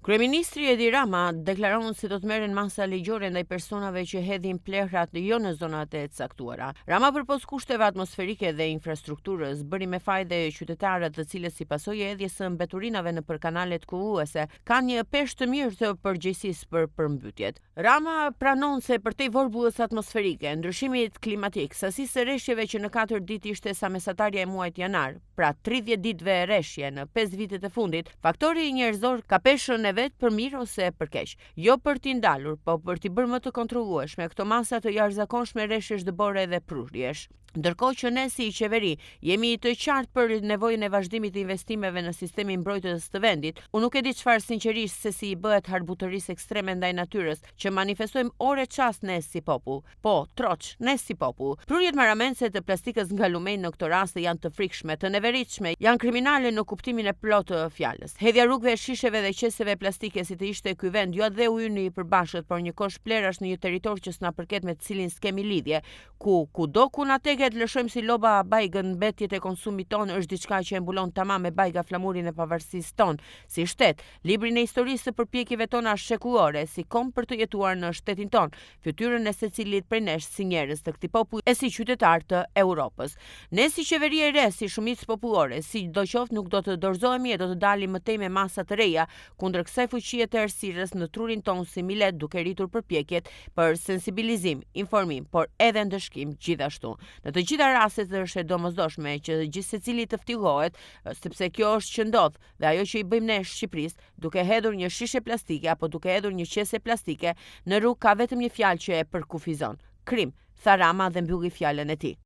Kryeministri Edi Rama deklaron se do të merren masa ligjore ndaj personave që hedhin plehrat jo në zonat e caktuara. Rama përpos kushteve atmosferike dhe infrastrukturës bëri me fajde qytetarët të cilët si pasojë e hedhjes së mbeturinave nëpër kanalet kuvuese kanë një peshë të mirë të përgjegjësisë për përmbytjet. Rama pranon se përtej vorbullës atmosferike, ndryshimit klimatik, sasisë së rreshjeve që në 4 ditë ishte sa mesatarja e muajit janar, pra 30 ditëve rreshje në 5 vitet e fundit, faktori njerëzor ka peshën e vet për mirë ose për keq. Jo për t'i ndalur, po për t'i bërë më të kontrollueshme këto masa të jashtëzakonshme rreshjesh dëbore dhe prurjesh. Ndërkohë që ne si qeveri jemi të qartë për nevojën e vazhdimit të investimeve në sistemin mbrojtës të vendit, unë nuk e di çfarë sinqerisht se si i bëhet harbutërisë ekstreme ndaj natyrës që manifestojmë ore çast ne si popull. Po, troç, ne si popull. Prurjet marramense të plastikës nga lumej në këtë rast janë të frikshme, të neveritshme, janë kriminale në kuptimin e plotë të fjalës. Hedhja rrugëve, shisheve dhe qeseve plastike si të ishte ky vend, jo dhe ujni i përbashkët, por një kosh plerash në një territor që s'na përket me të cilin s'kemi lidhje, kudo ku na teket lëshojmë si loba bajgën mbetjet e konsumit tonë është diçka që e mbulon tamam me bajga flamurin e pavarësisë tonë. Si shtet, librin e historisë së përpjekjeve tona shekullore, si kom për të jetuar në shtetin tonë, fytyrën e secilit prej nesh si njerëz të këtij populli e si qytetar të Europës. Ne si qeveri e re, si shumicë popullore, sidoqoftë nuk do të dorëzohemi e do të dalim mëtej me masa të reja kundër kësaj fuqie të errësirës në trurin tonë si milet duke rritur përpjekjet për sensibilizim, informim, por edhe ndëshkim gjithashtu. Në të gjitha rastet është e domosdoshme që gjithsecili të ftyllohet, sepse kjo është që ndodh dhe ajo që i bëjmë ne Shqipërisë, duke hedhur një shishe plastike apo duke hedhur një qese plastike në rrugë ka vetëm një fjalë që e përkufizon: krim, tha Rama dhe mbylli fjalën e tij.